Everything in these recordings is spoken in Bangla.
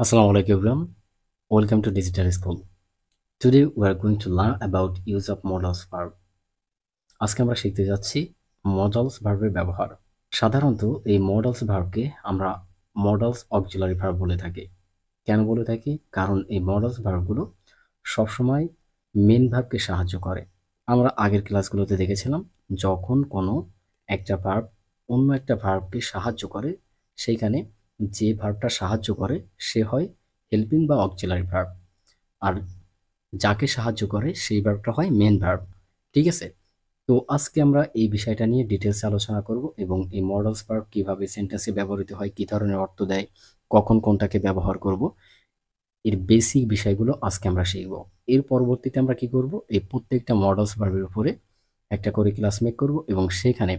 Assalamu alaikum everyone. Welcome to Digital School. Today we are going to learn about use of modals verb. আজকে আমরা শিখতে যাচ্ছি modals ভার্বের ব্যবহার। সাধারণত এই modals ভার্বকে আমরা modals auxiliary verb বলে থাকি। কেন বলে থাকি? কারণ এই modals ভার্বগুলো সবসময় মেন ভার্বকে সাহায্য করে। আমরা আগের ক্লাসগুলোতে দেখেছিলাম যখন কোনো একটা ভার্ব অন্য একটা ভার্বকে সাহায্য করে সেইখানে যে ভার্বটা সাহায্য করে সে হয় হেল্পিং বা অক্সিলারি ভার্ব, আর যাকে সাহায্য করে সেই ভার্বটা হয় মেন ভার্ব। ঠিক আছে? তো আজকে আমরা এই বিষয়টা নিয়ে ডিটেলসে আলোচনা করব এবং এই মডালস ভার্ব কিভাবে সেন্টেন্সে ব্যবহৃত হয়, কি ধরনের অর্থ দেয়, কখন কোনটাকে ব্যবহার করব, এর বেসিক বিষয়গুলো আজকে আমরা শিখব। এর পরবর্তীতে আমরা কি করব, এই প্রত্যেকটা মডালস ভার্বের উপরে একটা করে ক্লাস মেক করব এবং সেখানে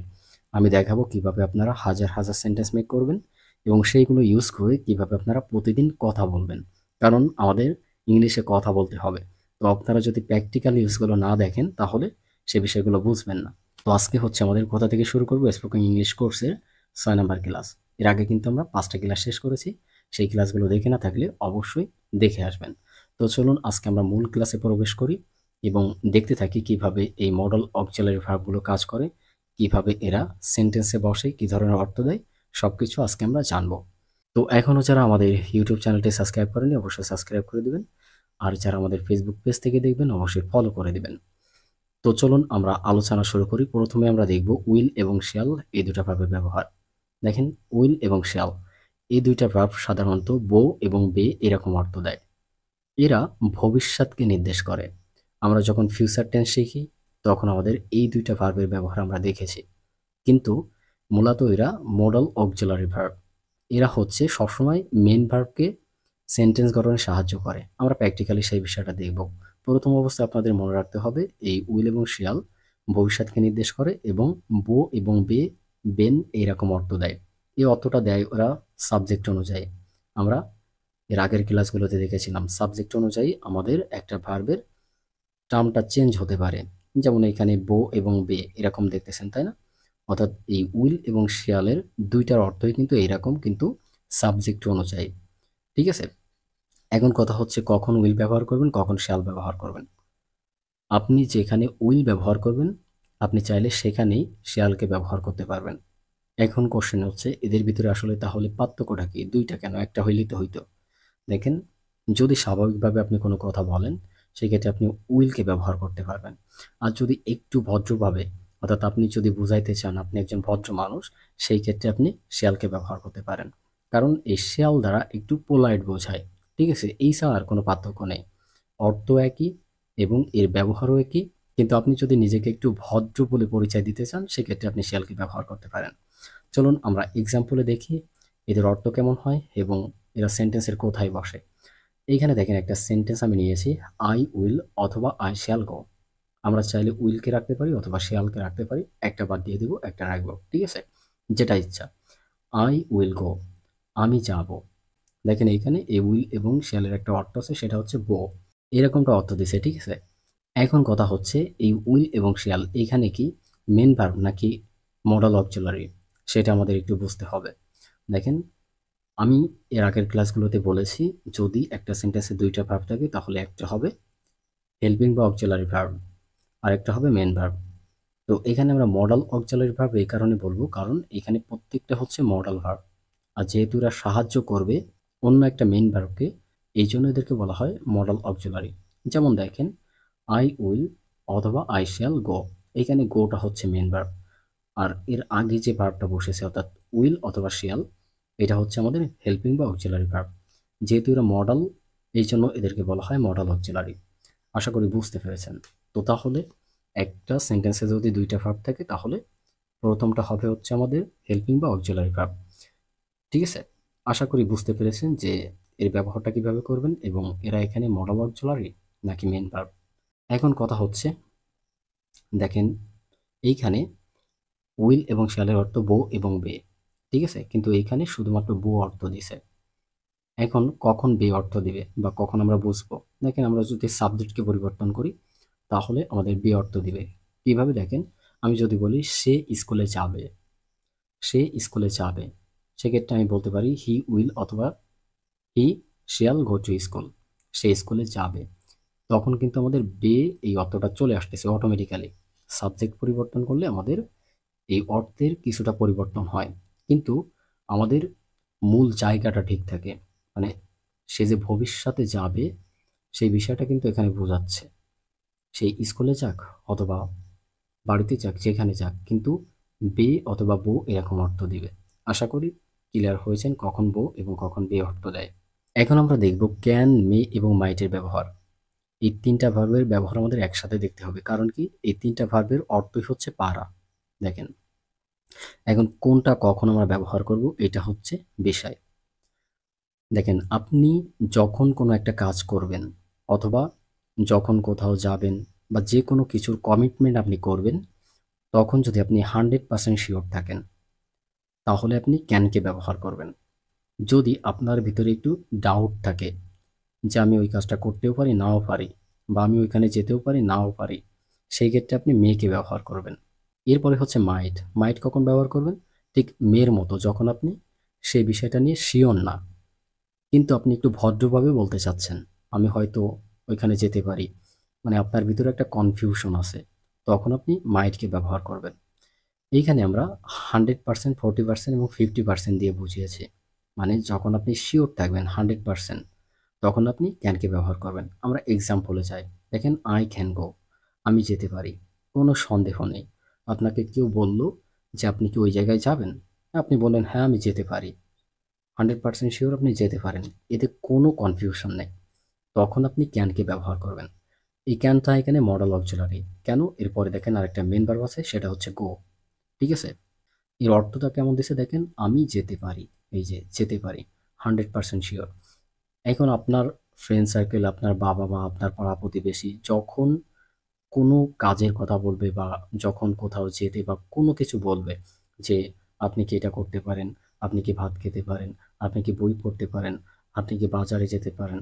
আমি দেখাবো কিভাবে আপনারা হাজার হাজার সেন্টেন্স মেক করবেন এবং সেইগুলো ইউজ করে কিভাবে আপনারা প্রতিদিন কথা বলবেন। কারণ আমাদের ইংলিশে কথা বলতে হবে। তো আপনারা যদি প্র্যাকটিক্যাল ইউজগুলো না দেখেন তাহলে সে বিষয়গুলো বুঝবেন না। তো আজকে হচ্ছে আমাদের কোথা থেকে শুরু করব, স্পোকেন ইংলিশ কোর্সের 6 নাম্বার ক্লাস। এর আগে কিন্তু আমরা 5টা ক্লাস শেষ করেছি। সেই ক্লাসগুলো দেখে না থাকলে অবশ্যই দেখে আসবেন। তো চলুন আজকে আমরা মূল ক্লাসে প্রবেশ করি এবং দেখতে থাকি কিভাবে এই মডেল অক্সিলারি ভার্বগুলো কাজ করে, কিভাবে এরা সেন্টেন্সে বসে, কি ধরনের অর্থ দেয়, সবকিছু আজকে আমরা জানবো। তো এখনও যারা আমাদের ইউটিউব চ্যানেলটি সাবস্ক্রাইব করেনি অবশ্যই সাবস্ক্রাইব করে দিবেন, আর যারা আমাদের ফেসবুক পেজ থেকে দেখবেন অবশ্যই ফলো করে দিবেন। তো চলুন আমরা আলোচনা শুরু করি। প্রথমে আমরা দেখব উইল এবং শ্যাল এই দুটা ভার্বের ব্যবহার। দেখেন, উইল এবং শ্যাল এই দুইটা ভার্ব সাধারণত বো এবং বে এরকম অর্থ দেয়। এরা ভবিষ্যৎকে নির্দেশ করে। আমরা যখন ফিউচার টেন্স শিখি তখন আমাদের এই দুইটা ভার্বের ব্যবহার আমরা দেখেছি, কিন্তু মূলত এরা মডাল অক্সিলারি ভার্ব। এরা হচ্ছে সবসময় মেন ভার্বকে সেন্টেন্স গঠনে সাহায্য করে। আমরা প্র্যাকটিক্যালি সেই বিষয়টা দেখব। প্রথম অবস্থায় আপনাদের মনে রাখতে হবে এই উইল এবং শিয়াল ভবিষ্যৎকে নির্দেশ করে এবং বো এবং বে, বেন এইরকম অর্থ দেয়। এই অর্থটা দেয় ওরা সাবজেক্ট অনুযায়ী। আমরা এর আগের ক্লাসগুলোতে দেখেছিলাম সাবজেক্ট অনুযায়ী আমাদের একটা ভার্বের টার্মটা চেঞ্জ হতে পারে। যেমন এখানে বো এবং বে এরকম দেখতেছেন, তাই না? অর্থাৎ এই উইল এবং শিয়ালের দুইটার অর্থই কিন্তু এইরকম, কিন্তু সাবজেক্ট অনুযায়ী। ঠিক আছে? এখন কথা হচ্ছে কখন উইল ব্যবহার করবেন, কখন শ্যাল ব্যবহার করবেন। আপনি যেখানে উইল ব্যবহার করবেন আপনি চাইলে সেখানেই শ্যালকে ব্যবহার করতে পারবেন। এখন কোশ্চেন হচ্ছে এদের ভিতরে আসলে তাহলে পার্থক্যটা কি? দুইটা কেন? একটা হইলেই তো হইতো। দেখেন, যদি স্বাভাবিকভাবে আপনি কোনো কথা বলেন সেক্ষেত্রে আপনি উইলকে ব্যবহার করতে পারবেন। আর যদি একটু ভদ্রভাবে, অর্থাৎ আপনি যদি বুঝাইতে চান আপনি একজন ভদ্র মানুষ, সেই ক্ষেত্রে আপনি শ্যালকে ব্যবহার করতে পারেন। কারণ এই শ্যাল দ্বারা একটু পোলাইট বোঝায়। ঠিক আছে? এই ছাড়া আর কোনো পার্থক্য নেই। অর্থ একই এবং এর ব্যবহারও একই, কিন্তু আপনি যদি নিজেকে একটু ভদ্র বলে পরিচয় দিতে চান সেক্ষেত্রে আপনি শ্যালকে ব্যবহার করতে পারেন। চলুন আমরা এক্সাম্পলে দেখি এদের অর্থ কেমন হয় এবং এরা সেন্টেন্সের কোথায় বসে। এইখানে দেখেন একটা সেন্টেন্স আমি নিয়েছি, আই উইল অথবা আই শ্যাল গো। আমরা চাইলে উইলকে রাখতে পারি অথবা শ্যালকে রাখতে পারি, একটা বাদ দিয়ে দেবো, একটা রাখবো। ঠিক আছে? যেটা ইচ্ছা। আই উইল গো, আমি যাব। দেখেন এইখানে এ উইল এবং শ্যালের একটা অর্থ আছে, সেটা হচ্ছে গো। এরকমটা অর্থ দিছে। ঠিক আছে? এখন কথা হচ্ছে এই উইল এবং শ্যাল এইখানে কি মেন ভার্ব নাকি মডাল অক্সিলারি, সেটা আমাদের একটু বুঝতে হবে। দেখেন, আমি এর আগের ক্লাসগুলোতে বলেছি যদি একটা সেন্টেন্সে দুইটা ভার্ব থাকে তাহলে একটা হবে হেল্পিং বা অক্সিলারি ভার্ব আর একটা হবে মেন ভার্ব। তো এখানে আমরা মডাল অক্সিলারি ভার্ব এই কারণে বলবো কারণ এখানে প্রত্যেকটা হচ্ছে মডাল ভার্ব, আর যেহেতু এরা সাহায্য করবে অন্য একটা মেন ভার্বকে, এই জন্য এদেরকে বলা হয় মডাল অক্সিলারি। যেমন দেখেন, আই উইল অথবা আই শ্যাল গো, এখানে গোটা হচ্ছে মেন ভার্ব, আর এর আগে যে ভার্বটা বসেছে অর্থাৎ উইল অথবা শ্যাল এটা হচ্ছে আমাদের হেল্পিং বা অক্সিলারি ভার্ব। যেহেতু এরা মডাল এই জন্য এদেরকে বলা হয় মডাল অক্সিলারি। আশা করি বুঝতে পেরেছেন। তো তাহলে একটা সেন্টেন্সে যদি দুইটা ভার্ব থাকে তাহলে প্রথমটা হবে হচ্ছে আমাদের হেল্পিং বা অক্সিলারি ভার্ব। ঠিক আছে? আশা করি বুঝতে পেরেছেন যে এর ব্যবহারটা কিভাবে করবেন এবং এরা এখানে মডাল অক্সিলারি নাকি মেন ভার্ব। এখন কথা হচ্ছে দেখেন, এইখানে উইল এবং শ্যালের অর্থ বো এবং বে। ঠিক আছে? কিন্তু এইখানে শুধুমাত্র বো অর্থ দিছে। এখন কখন বে অর্থ দিবে বা কখন আমরা বুঝবো? দেখেন, আমরা যদি সাবজেক্টকে পরিবর্তন করি তাহলে আমাদের বে অর্থ দিবে। কিভাবে? দেখেন, আমি যদি বলি সে স্কুলে যাবে, সে স্কুলে যাবে, সেক্ষেত্রে আমি বলতে পারি হি উইল অথবা হি শিয়াল গো টু স্কুল, সে স্কুলে যাবে। তখন কিন্তু আমাদের বে এই অর্থটা চলে আসতেছে অটোমেটিক্যালি। সাবজেক্ট পরিবর্তন করলে আমাদের এই অর্থের কিছুটা পরিবর্তন হয়, কিন্তু আমাদের মূল জায়গাটা ঠিক থাকে। মানে সে যে ভবিষ্যতে যাবে সেই বিষয়টা কিন্তু এখানে বোঝাচ্ছে। সেই স্কুলে যাক অথবা বাড়িতে যাক, যেখানে যাক, কিন্তু বে অথবা বউ এরকম অর্থ দিবে। আশা করি ক্লিয়ার হয়েছেন কখন বউ এবং কখন বে অর্থ দেয়। এখন আমরা দেখব ক্যান, মে এবং মাইটের ব্যবহার। এই ৩টা ভার্বের ব্যবহার আমাদের একসাথে দেখতে হবে। কারণ কি? এই ৩টা ভার্বের অর্থই হচ্ছে পারা। দেখেন, এখন কোনটা কখন আমরা ব্যবহার করব এটা হচ্ছে বিষয়। দেখেন, আপনি যখন কোনো একটা কাজ করবেন অথবা যখন কোথাও যাবেন বা যে কোনো কিছুর কমিটমেন্ট আপনি করবেন, তখন যদি আপনি 100% শিওর থাকেন, তাহলে আপনি ক্যানকে ব্যবহার করবেন। যদি আপনার ভিতরে একটু ডাউট থাকে যে আমি ওই কাজটা করতেও পারি, নাও পারি, বা আমি ওইখানে যেতেও পারি, নাও পারি, সেই ক্ষেত্রে আপনি মেকে ব্যবহার করবেন। এরপরে হচ্ছে মাইট। মাইট কখন ব্যবহার করবেন? ঠিক মেয়ের মতো, যখন আপনি সেই বিষয়টা নিয়ে শিওর না, কিন্তু আপনি একটু ভদ্রভাবে বলতে চাচ্ছেন, আমি হয়তো ওইখানে যেতে পারি। মানে আপনার ভিতরে একটা কনফিউশন আছে, তখন আপনি মাইটকে ব্যবহার করবেন। এইখানে আমরা 100%, 40% এবং 50% দিয়ে বুঝিয়েছি। মানে যখন আপনি শিওর থাকবেন 100%, তখন আপনি ক্যানকে ব্যবহার করবেন। আমরা এক্সাম্পলে যাই। দেখেন, আই ক্যান গো, আমি যেতে পারি। কোনো সন্দেহ নেই। আপনাকে কেউ বলল যে আপনি কি ওই জায়গায় যাবেন? আপনি বললেন হ্যাঁ আমি যেতে পারি। 100% শিওর আপনি যেতে পারেন। এতে কোনো কনফিউশন নেই। তখন আপনি ক্যানকে ব্যবহার করবেন। এই ক্যানটা এখানে মডেল অক্সিলারি। কেন? এরপরে দেখেন আরেকটা মেন ভার্ব আছে, সেটা হচ্ছে গো। ঠিক আছে? এর অর্থটা কেমন দিছে দেখেন, আমি যেতে পারি। এই যে যেতে পারি, 100% শিওর। এখন আপনার ফ্রেন্ড সার্কেল, আপনার বাবা-মা, আপনার পাড়া প্রতিবেশী যখন কোনো কাজের কথা বলবে বা যখন কোথাও যেতে বা কোনো কিছু বলবে যে, "আপনি কি এটা করতে পারেন? আপনি কি ভাত খেতে পারেন? আপনি কি বই পড়তে পারেন? আপনি কি বাজারে যেতে পারেন?"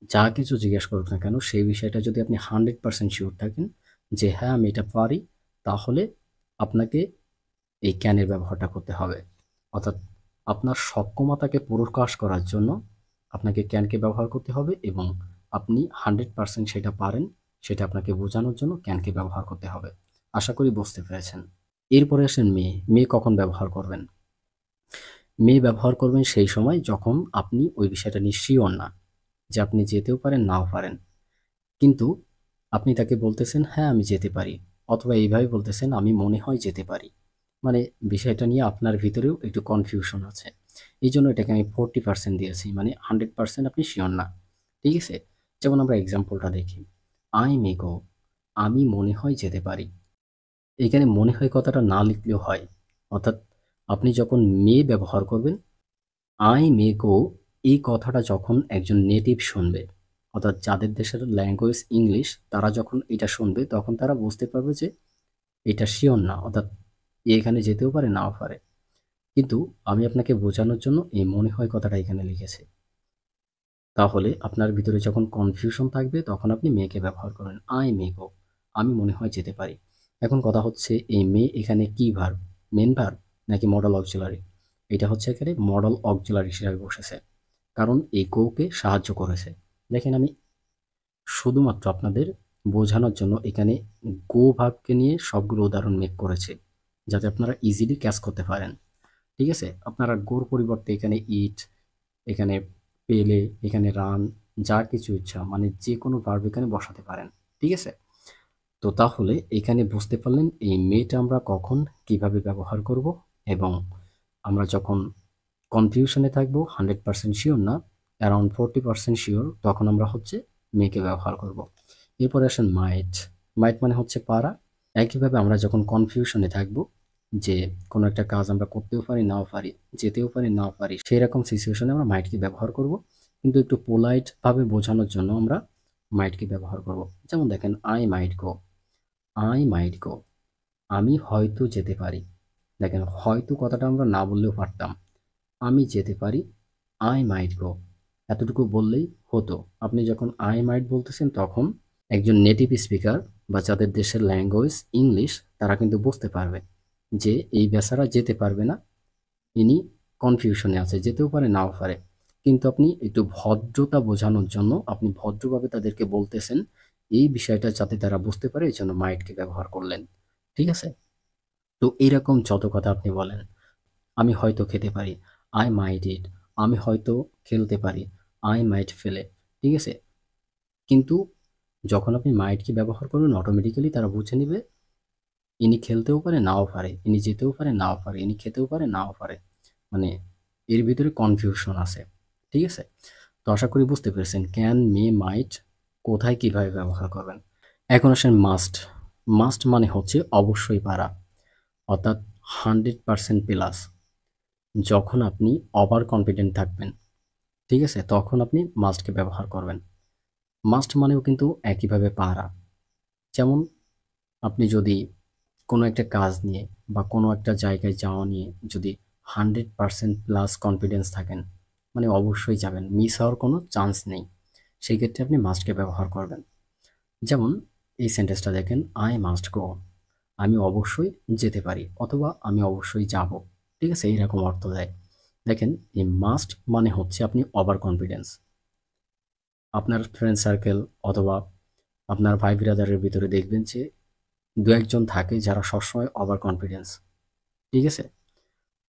যা কিছু জিজ্ঞেস করুক না কেন, সেই বিষয়টা যদি আপনি 100% শিওর থাকেন যে, "হ্যাঁ, আমি এটা পারি", তাহলে আপনাকে এই ক্যানের ব্যবহারটা করতে হবে। অর্থাৎ আপনার সক্ষমতাকে প্রকাশ করার জন্য আপনাকে ক্যানকে ব্যবহার করতে হবে এবং আপনি 100% সেটা পারেন, সেটা আপনাকে বোঝানোর জন্য ক্যানকে ব্যবহার করতে হবে। আশা করি বুঝতে পেরেছেন। এরপরে আসেন মে। মে কখন ব্যবহার করবেন? মে ব্যবহার করবেন সেই সময় যখন আপনি ওই বিষয়টা নিয়ে সিওর না, যে আপনি যেতেও পারেন, নাও পারেন। কিন্তু আপনি তাকে বলতেছেন, "হ্যাঁ, আমি যেতে পারি।" অথবা এইভাবে বলতেছেন, "আমি মনে হয় যেতে পারি।" মানে বিষয়টা নিয়ে আপনার ভিতরেও একটু কনফিউশন আছে। এইজন্য এটাকে আমি 40% দিয়েছি। মানে 100% আপনি সিওর না। ঠিক আছে? যেমন আমরা এক্সাম্পলটা দেখি। "I may go", আমি মনে হয় যেতে পারি। এইখানে মনে হয় কথাটা না লিখলেও হয়। অর্থাৎ আপনি যখন মে ব্যবহার করবেন, আই মে গো, এই কথাটা যখন একজন নেটিভ শুনবে, অর্থাৎ যাদের দেশের ল্যাঙ্গুয়েজ ইংলিশ, তারা যখন এটা শুনবে তখন তারা বুঝতে পারবে যে এটা শিওর না, অর্থাৎ এ এখানে যেতেও পারে, নাও পারে। কিন্তু আমি আপনাকে বোঝানোর জন্য এই মনে হয় কথাটা এখানে লিখেছি। তাহলে আপনার ভিতরে যখন কনফিউশন থাকবে তখন আপনি মেকে ব্যবহার করবেন। আই মে গো, আমি মনে হয় যেতে পারি। এখন কথা হচ্ছে, এই মে এখানে কি ভার্ব? মেন ভার্ব নাকি মডেল অক্সিলারি? এটা হচ্ছে এখানে মডেল অক্সিলারি হিসেবে বসেছে, কারণ এই গোকে সাহায্য করেছে। দেখেন, আমি শুধুমাত্র আপনাদের বোঝানোর জন্য এখানে গো ভার্বকে নিয়ে সবগুলো উদাহরণ মেক করেছি, যাতে আপনারা ইজিলি ক্যাচ করতে পারেন। ঠিক আছে? আপনারা গোর পরিবর্তে এখানে ইট, এখানে পেলে, এখানে রান, যা কিছু ইচ্ছা মানে যে কোনো ভার্ব এখানে বসাতে পারেন। ঠিক আছে? তো তাহলে এখানে বুঝতে পারলেন এই মেটা আমরা কখন কিভাবে ব্যবহার করব, এবং আমরা যখন কনফিউশনে থাকবো, 100% শিওর না, অ্যারাউন্ড 40% শিওর, তখন আমরা হচ্ছে মেকে ব্যবহার করব। এরপরে আসেন মাইট। মাইট মানে হচ্ছে পারা। একইভাবে আমরা যখন কনফিউশনে থাকবো যে কোনো একটা কাজ আমরা করতেও পারি, নাও পারি, যেতেও পারি, নাও পারি, সেই রকম সিচুয়েশনে আমরা মাইটকে ব্যবহার করব। কিন্তু একটু পোলাইটভাবে বোঝানোর জন্য আমরা মাইটকে ব্যবহার করব। যেমন দেখেন, I might go, I might গো, আমি হয়তো যেতে পারি। দেখেন, হয়তো কথাটা আমরা না বললেও পারতাম। আমি যেতে পারি, আই মাইট গো, এতটুকু বললেই হতো। আপনি যখন আই মাইট বলতেছেন তখন একজন নেটিভ স্পিকার বা যাদের দেশের ল্যাঙ্গুয়েজ ইংলিশ, তারা কিন্তু বুঝতে পারবে যে এই বেচারা যেতে পারবে না, ইনি কনফিউশনে আছে, যেতেও পারে, নাও পারে। কিন্তু আপনি একটু ভদ্রতা বোঝানোর জন্য আপনি ভদ্রভাবে তাদেরকে বলতেছেন এই বিষয়টা যাতে তারা বুঝতে পারে এজন্য মাইটকে ব্যবহার করলেন। ঠিক আছে? তো এইরকম যত কথা আপনি বলেন, আমি হয়তো খেতে পারি, I might eat, আমি হয়তো খেলতে পারি, I might ফেলে। ঠিক আছে? কিন্তু যখন আপনি মাইটকে ব্যবহার করবেন অটোমেটিক্যালি তারা বুঝে নিবে ইনি খেলতেও পারে, নাও পারে, ইনি যেতেও পারে, নাও পারে, ইনি খেতেও পারে, নাও পারে। মানে এর ভিতরে কনফিউশন আছে। ঠিক আছে? তো আশা করি বুঝতে পেরেছেন ক্যান, মে, মাইট কোথায় কিভাবে ব্যবহার করবেন। এখন আসেন মাস্ট। মাস্ট মানে হচ্ছে অবশ্যই পারা, অর্থাৎ 100% প্লাস। যখন আপনি ওভার কনফিডেন্ট থাকবেন, ঠিক আছে? তখন আপনি মাস্টকে ব্যবহার করবেন। মাস্ট মানেও কিন্তু একইভাবে পারা। যেমন আপনি যদি কোনো একটা কাজ নিয়ে বা কোনো একটা জায়গায় যাওয়া নিয়ে যদি 100% প্লাস কনফিডেন্স থাকেন, মানে অবশ্যই যাবেন, মিস হওয়ার কোনো চান্স নেই, সেই ক্ষেত্রে আপনি মাস্টকে ব্যবহার করবেন। যেমন এই সেন্টেন্সটা দেখেন, আই মাস্ট গো, আমি অবশ্যই যেতে পারি অথবা আমি অবশ্যই যাব। ঠিক আছে? এইরকম অর্থ দেয়। দেখেন এই মাস্ট মানে হচ্ছে আপনি ওভার কনফিডেন্স। আপনার ফ্রেন্ড সার্কেল অথবা আপনার ভাই ব্রাদারের ভিতরে দেখবেন যে দু একজন থাকে যারা সবসময় ওভার কনফিডেন্স। ঠিক আছে?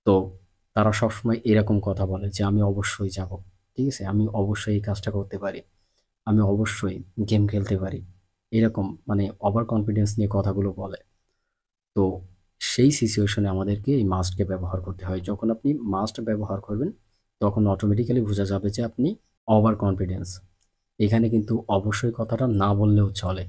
তো তারা সবসময় এরকম কথা বলে যে আমি অবশ্যই যাব। ঠিক আছে? আমি অবশ্যই এই কাজটা করতে পারি। আমি অবশ্যই গেম খেলতে পারি। এরকম মানে ওভার কনফিডেন্স নিয়ে কথাগুলো বলে। তো সেই সিচুয়েশনে আমাদেরকে এই মাস্টকে ব্যবহার করতে হয়। যখন আপনি মাস্ট ব্যবহার করবেন তখন অটোমেটিক্যালি বোঝা যাবে যে আপনি ওভার কনফিডেন্স। এখানে কিন্তু অবশ্যই কথাটা না বললেও চলে।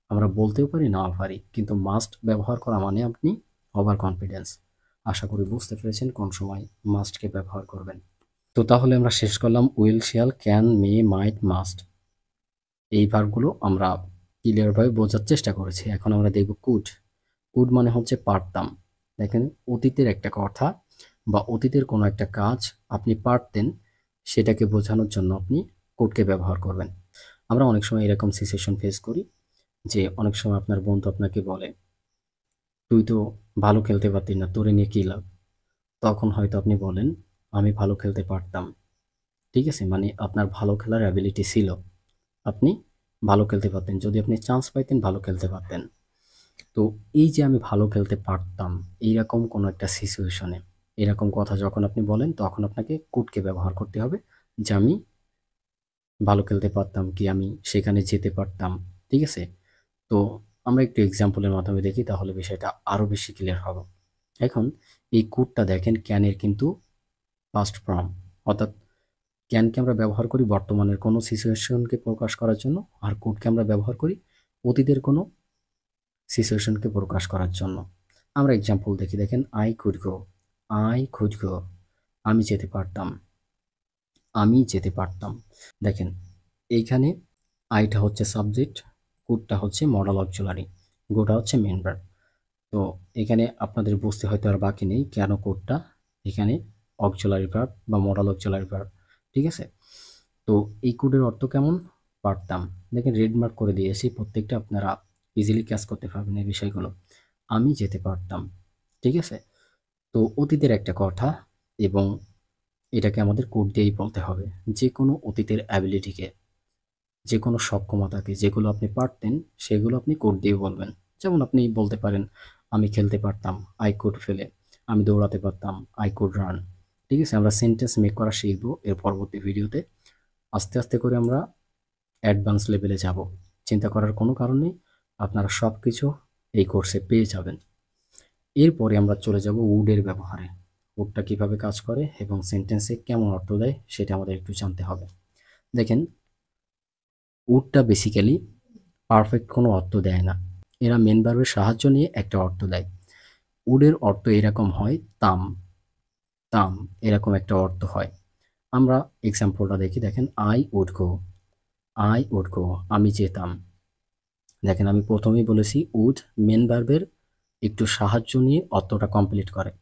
আমরা বলতেও পারি, নাও পারি। কিন্তু মাস্ট ব্যবহার করা মানে আপনি ওভার কনফিডেন্স। আশা করি বুঝতে পেরেছেন কোন সময় মাস্টকে ব্যবহার করবেন। তো তাহলে আমরা শেষ করলাম will, shall, can, may, might, must. এই ভার্বগুলো আমরা ক্লিয়ারভাবে বোঝার চেষ্টা করেছি। এখন আমরা দেখব কুড। কুড মানে হচ্ছে পারতাম। দেখেন অতীতের একটা কথা বা অতীতের কোনো একটা কাজ আপনি পারতেন, সেটাকে বোঝানোর জন্য আপনি কুডকে ব্যবহার করবেন। আমরা অনেক সময় এরকম সিচুয়েশন ফেস করি যে অনেক সময় আপনার বন্ধু আপনাকে বলে, "তুই তো ভালো খেলতে পারতি না, তোরে নিয়ে কী লাভ?" তখন হয়তো আপনি বলেন, "আমি ভালো খেলতে পারতাম।" ঠিক আছে? মানে আপনার ভালো খেলার অ্যাবিলিটি ছিল। আপনি ভালো খেলতে পারতেন। যদি আপনি চান্স পাইতেন ভালো খেলতে পারতেন। তো এই যে আমি ভালো খেলতে পারতাম, এইরকম কোনো একটা সিচুয়েশনে এরকম কথা যখন আপনি বলেন তখন আপনাকে কুডকে ব্যবহার করতে হবে যে আমি ভালো খেলতে পারতাম কি আমি সেখানে যেতে পারতাম। ঠিক আছে? তো আমরা একটু এক্সাম্পলের মাধ্যমে দেখি তাহলে বিষয়টা আরো বেশি ক্লিয়ার হবে। এখন এই কুডটা দেখেন ক্যানের কিন্তু পাস্ট ফর্ম, অর্থাৎ ক্যানকে আমরা ব্যবহার করি বর্তমানের কোনো সিচুয়েশনকে প্রকাশ করার জন্য, আর কুডকে আমরা ব্যবহার করি অতীতের কোনো সিচুয়েশনকে প্রকাশ করার জন্য। আমরা এক্সাম্পল দেখি, দেখেন I could go, I could go, আমি যেতে পারতাম, আমি যেতে পারতাম। দেখেন এইখানে আইটা হচ্ছে সাবজেক্ট, কুডটা হচ্ছে মডাল অক্সিলারি, গোটা হচ্ছে মেন ভার্ব। তো এখানে আপনাদের বুঝতে হয়তো আর বাকি নেই কেন কোডটা এখানে অক্সিলারি ভার্ব বা মডাল অক্সিলারি ভার্ব। ঠিক আছে? তো এই কোডের অর্থ কেমন? পারতাম। দেখেন রেড মার্ক করে দিয়েছি, প্রত্যেকটা আপনারা ইজিলি ক্যাচ করতে পারবেন এই বিষয়গুলো। আমি যেতে পারতাম। ঠিক আছে? তো অতীতের একটা কথা এবং এটাকে আমাদের কোড দিয়েই বলতে হবে। যে কোনো অতীতের অ্যাবিলিটিকে, যে কোনো সক্ষমতাকে যেগুলো আপনি পারতেন সেগুলো আপনি কোড দিয়ে বলবেন। যেমন আপনি বলতে পারেন, আমি খেলতে পারতাম, আই কুড ফেলে। আমি দৌড়াতে পারতাম, আই কুড রান। ঠিক আছে? আমরা সেন্টেন্স মেক করা শিখব এর পরবর্তী ভিডিওতে। আস্তে, আস্তে করে আমরা অ্যাডভান্স লেভেলে যাব। চিন্তা করার কোনো কারণ নেই। আপনারা সবকিছু এই কোর্সে পেয়ে যাবেন। এরপরে আমরা চলে যাব উডের ব্যবহারে। উডটা কিভাবে কাজ করে এবং সেন্টেন্সে কেমন অর্থ দেয় সেটা আমাদের একটু জানতে হবে। দেখেন উডটা বেসিক্যালি পারফেক্ট কোনো অর্থ দেয় না। এরা মেন ভার্বের সাহায্য নিয়ে একটা অর্থ দেয়। উডের অর্থ এরকম হয় তাম, তাম এরকম একটা অর্থ হয়। আমরা এক্সাম্পলটা দেখি, দেখেন I would go, I would go, আমি যেতাম। দেখেন আমি প্রথমেই বলেছি উড মেন ভার্বের একটু সাহায্য নিয়ে অর্থটা কমপ্লিট করে।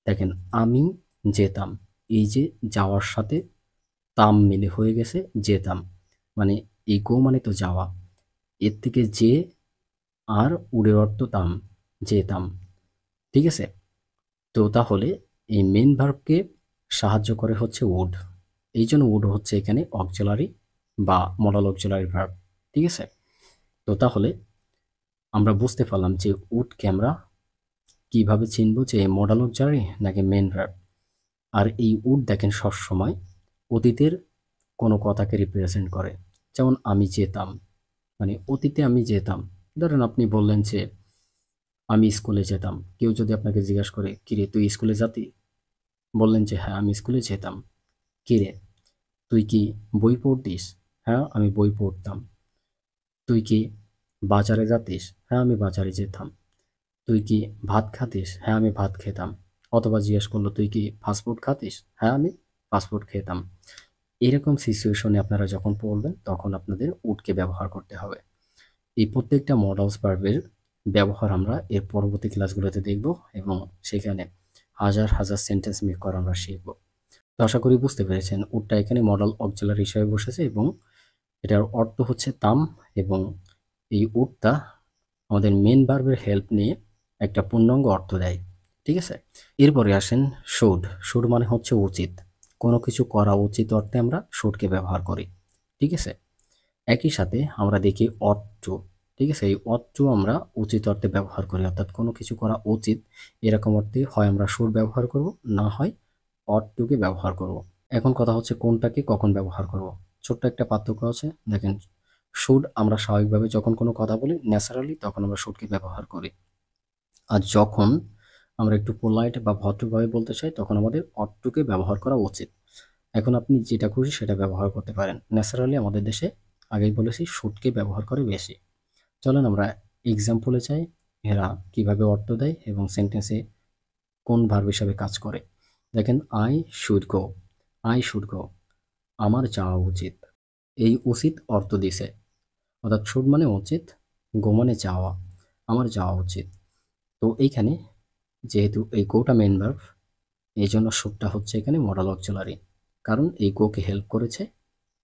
দেখেন আমি যেতাম, এই যে যাওয়ার সাথে তাম মিলে হয়ে গেছে যেতাম, মানে এই গো মানে তো যাওয়া, এর থেকে যে আর উড়ের অর্থ তাম, যেতাম। ঠিক আছে? তো তাহলে এই মেন ভার্বকে সাহায্য করে হচ্ছে উড। এই জন্য উড হচ্ছে এখানে অক্সিলারি বা মডাল অক্সিলারি ভার্ব। ঠিক আছে? তো তাহলে আমরা বুঝতে পারলাম যে উডকে আমরা কিভাবে চিনব যে মডাল অক্সিলারি নাকি মেন ভার্ব। আর এই উড দেখেন সবসময় অতীতের কোনো কথাকে রিপ্রেজেন্ট করে। যেমন আমি যেতাম, মানে অতীতে আমি যেতাম। ধরেন আপনি বললেন যে আমি স্কুলে যেতাম। কেউ যদি আপনাকে জিজ্ঞাসা করে, কিরে তুই স্কুলে যাতি? বললেন যে হ্যাঁ আমি স্কুলে যেতাম। কিরে তুই কি বই পড়তিস? হ্যাঁ আমি বই পড়তাম। তুই কি বাজারে যাতিস? হ্যাঁ আমি বাজারে যেতাম। তুই কি ভাত খাতিস? হ্যাঁ আমি ভাত খেতাম। অথবা জিজ্ঞেস করলো তুই কি ফাস্টফুড খাতিস? হ্যাঁ আমি ফাস্টফুড খেতাম। এরকম সিচুয়েশনে আপনারা যখন পড়বেন তখন আপনাদের উডকে ব্যবহার করতে হবে। এই প্রত্যেকটা মডালস ভার্বের ব্যবহার আমরা এর পরবর্তী ক্লাসগুলোতে দেখব এবং সেখানে হাজার হাজার সেন্টেন্স মেক করা আমরা শিখব। তো আশা করি বুঝতে পেরেছেন উডটা এখানে মডাল অক্সিলারি হিসেবে বসেছে এবং এটার অর্থ হচ্ছে তাম, এবং এই উডটা আমাদের মেন ভার্বের হেল্প নিয়ে একটা পূর্ণাঙ্গ অর্থ দেয়। ঠিক আছে? এরপরে আসেন শুড। শুড মানে হচ্ছে উচিত। কোনো কিছু করা উচিত অর্থে আমরা শুডকে ব্যবহার করি। ঠিক আছে? একই সাথে আমরা দেখি অট টু। ঠিক আছে? এই অট টু আমরা উচিত অর্থে ব্যবহার করি, অর্থাৎ কোনো কিছু করা উচিত এরকম অর্থে হয় আমরা শুড ব্যবহার করব, না হয় অট টুকে ব্যবহার করব। এখন কথা হচ্ছে কোনটাকে কখন ব্যবহার করব। ছোট্ট একটা পার্থক্য আছে দেখেন, শুড আমরা স্বাভাবিকভাবে যখন কোনো কথা বলি ন্যাচারালি তখন আমরা শুডকে ব্যবহার করি। আর যখন আমরা একটু পোলাইট বা ভদ্রভাবে বলতে চাই তখন আমাদের অট টুকে ব্যবহার করা উচিত। এখন আপনি যেটা খুশি সেটা ব্যবহার করতে পারেন। ন্যাচারালি আমাদের দেশে আগেই বলেছি শুডকে ব্যবহার করে বেশি। চলেন আমরা এক্সাম্পলে চাই এরা কিভাবে অর্থ দেয় এবং সেন্টেন্সে কোন ভার্ব হিসাবে কাজ করে। দেখেন I should go. I should go, আমার যাওয়া উচিত। এই উচিত অর্থ দিছে, অর্থাৎ শুড মানে উচিত, গো মানে যাওয়া, আমার যাওয়া উচিত। তো এইখানে যেহেতু এই গোটা মেন ভার্ব, এই জন্য শুডটা হচ্ছে এখানে মডাল অক্সিলারি, কারণ এই গোকে হেল্প করেছে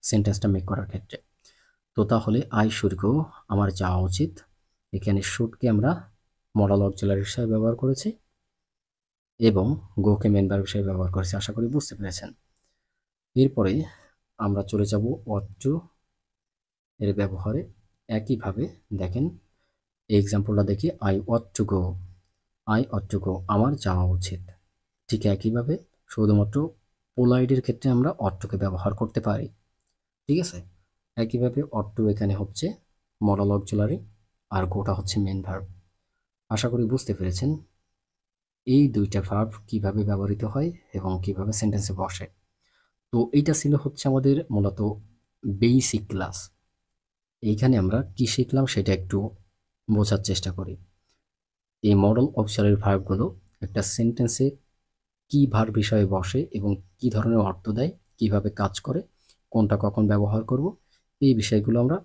সেন্টেন্সটা মেক করার ক্ষেত্রে। তো তাহলে আই শুড গো, আমার যাওয়া উচিত। এখানে শুডকে আমরা মডাল অক্সিলারি হিসেবে ব্যবহার করেছি এবং গোকে মেন ভার্ব হিসেবে ব্যবহার করেছি। আশা করি বুঝতে পেরেছেন। এরপরে আমরা চলে যাব ought to এর ব্যবহারে। একইভাবে দেখেন এই এক্সাম্পলটা দেখি, I ought to go। I ought to go, আমার যাওয়া উচিত। ঠিক একইভাবে শুধুমাত্র পোলাইটের ক্ষেত্রে আমরা ought to কে ব্যবহার করতে পারি। ঠিক আছে? একইভাবে ought to এখানে হচ্ছে মডাল অক্সিলারি আর গোটা হচ্ছে মেন ভার্ব। আশা করি বুঝতে পেরেছেন এই দুইটা ভার্ব কিভাবে ব্যবহৃত হয় এবং কিভাবে সেন্টেন্সে বসে। তো এইটা ছিল হচ্ছে আমাদের মূলত বেসিক ক্লাস। এইখানে আমরা কি শিখলাম সেটা একটু বোঝার চেষ্টা করি। এই মডেল অক্সিলারি ভার্বগুলো একটা সেন্টেন্সে কি ভার্ব হিসাবে বসে এবং কি ধরনের অর্থ দেয়, কিভাবে কাজ করে, কোনটা কখন ব্যবহার করব, এই বিষয়গুলো আমরা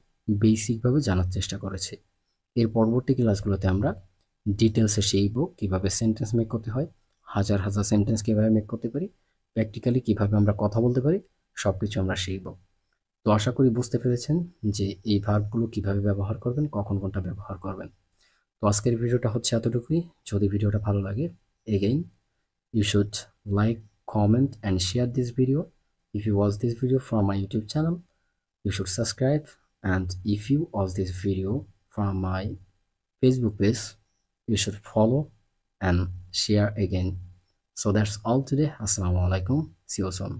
বেসিকভাবে জানার চেষ্টা করেছি। এর পরবর্তী ক্লাসগুলোতে আমরা ডিটেলসে শিখব কীভাবে সেন্টেন্স মেক করতে হয়, হাজার হাজার সেন্টেন্স কীভাবে মেক করতে পারি, প্র্যাকটিক্যালি কীভাবে আমরা কথা বলতে পারি, সব কিছু আমরা শিখব। তো আশা করি বুঝতে পেরেছেন যে এই ভার্বগুলো কীভাবে ব্যবহার করবেন, কখন কোনটা ব্যবহার করবেন। তো আজকের ভিডিওটা হচ্ছে এতটুকুই। যদি ভিডিওটা ভালো লাগে, again you should like, comment and share this video. If you watch this video from my YouTube channel, you should subscribe, and if you watch this video from my Facebook page, you should follow and share again. So that's all today. Assalamu alaikum. See you soon.